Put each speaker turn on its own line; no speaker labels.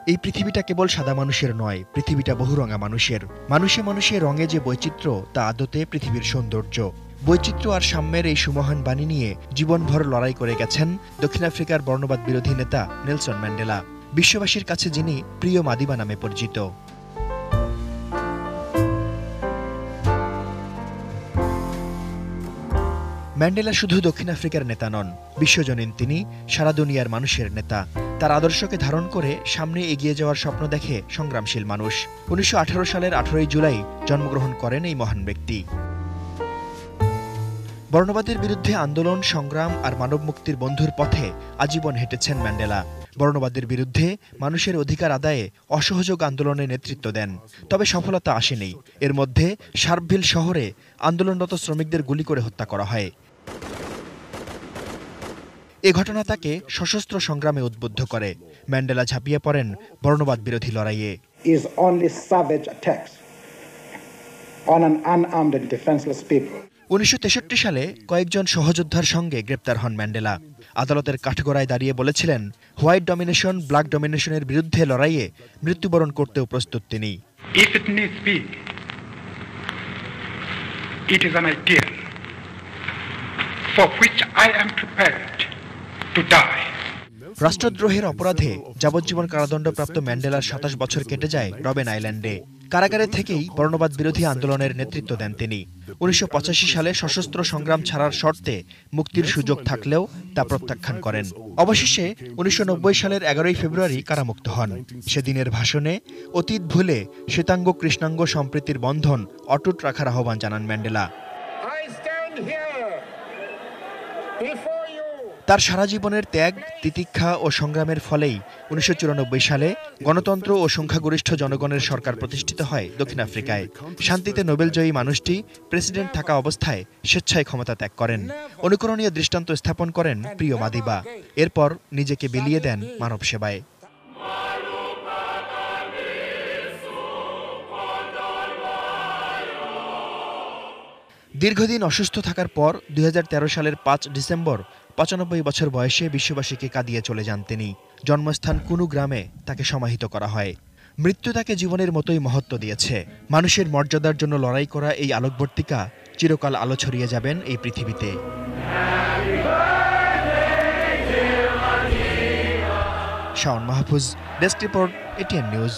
এই পৃথিবীটা কেবল সাদা মানুষের নয়, পৃথিবীটা বহুরঙা মানুষের। মানুষে মানুষে রঙে যে বৈচিত্র্য, তা আদতে পৃথিবীর সৌন্দর্য। বৈচিত্র্য আর সাম্যের এই সুমহান বাণী নিয়ে জীবনভর লড়াই করে গেছেন দক্ষিণ আফ্রিকার বর্ণবাদ বিরোধী নেতা নেলসন ম্যান্ডেলা, বিশ্ববাসীর কাছে যিনি প্রিয় মাদিবা নামে পরিচিত। ম্যান্ডেলা শুধু দক্ষিণ আফ্রিকার নেতা নন, বিশ্বজনীন তিনি সারা দুনিয়ার মানুষের নেতা। তার আদর্শকে ধারণ করে সামনে এগিয়ে যাওয়ার স্বপ্ন দেখে সংগ্রামশীল মানুষ। ১৯১৮ সালের ১৮ জুলাই জন্মগ্রহণ করেন এই মহান ব্যক্তি। বর্ণবাদের বিরুদ্ধে আন্দোলন, সংগ্রাম আর মানব মুক্তির বন্ধুর পথে আজীবন হেঁটেছেন ম্যান্ডেলা। বর্ণবাদের বিরুদ্ধে মানুষের অধিকার আদায়ে অসহযোগ আন্দোলনে নেতৃত্ব দেন। তবে সফলতা আসেনি। এর মধ্যে শার্পভিল শহরে আন্দোলনরত শ্রমিকদের গুলি করে হত্যা করা হয়। এ ঘটনা তাকে সশস্ত্র সংগ্রামে উদ্বুদ্ধ করে। ম্যান্ডেলা ঝাঁপিয়ে পড়েন বর্ণবাদ বিরোধী লড়াইয়ে। ১৯৬৩ সালে কয়েকজন সহযোদ্ধার সঙ্গে গ্রেপ্তার হন ম্যান্ডেলা। আদালতের কাঠগড়ায় দাঁড়িয়ে বলেছিলেন, হোয়াইট ডমিনেশন, ব্ল্যাক ডমিনেশনের বিরুদ্ধে লড়াইয়ে মৃত্যুবরণ করতেও প্রস্তুত তিনি। রাষ্ট্রদ্রোহের অপরাধে যাবজ্জীবন কারাদণ্ডপ্রাপ্ত ম্যান্ডেলার ২৭ বছর কেটে যায় রবেন আইল্যান্ডে। কারাগারে থেকেই বর্ণবাদ বিরোধী আন্দোলনের নেতৃত্ব দেন তিনি। ১৯৮৫ সালে সশস্ত্র সংগ্রাম ছাড়ার শর্তে মুক্তির সুযোগ থাকলেও তা প্রত্যাখ্যান করেন। অবশেষে ১৯৯০ সালের ১১ ফেব্রুয়ারি কারামুক্ত হন। সেদিনের ভাষণে অতীত ভুলে শ্বেতাঙ্গ কৃষ্ণাঙ্গ সম্প্রীতির বন্ধন অটুট রাখার আহ্বান জানান ম্যান্ডেলা। তার সারা জীবনের ত্যাগ, তিতিক্ষা ও সংগ্রামের ফলেই ১৯৯৪ সালে গণতন্ত্র ও সংখ্যাগরিষ্ঠ জনগণের সরকার প্রতিষ্ঠিত হয় দক্ষিণ আফ্রিকায়। শান্তিতে নোবেলজয়ী মানুষটি প্রেসিডেন্ট থাকা অবস্থায় স্বেচ্ছায় ক্ষমতা ত্যাগ করেন। অনুকরণীয় দৃষ্টান্ত স্থাপন করেন প্রিয় মাদিবা। এরপর নিজেকে বিলিয়ে দেন মানব সেবায়। দীর্ঘদিন অসুস্থ থাকার পর ২০১৩ সালের ৫ ডিসেম্বর ৯৫ বছর বয়সে বিশ্ববাসীকে কাঁদিয়ে চলে যান তিনি। জন্মস্থান কুনু গ্রামে তাকে সমাহিত করা হয়। মৃত্যু তাকে জীবনের মতোই মহত্ব দিয়েছে। মানুষের মর্যাদার জন্য লড়াই করা এই আলোকবর্তিকা চিরকাল আলো ছড়িয়ে যাবেন এই পৃথিবীতে। Shaon Mahfuz, desk report, ATN news.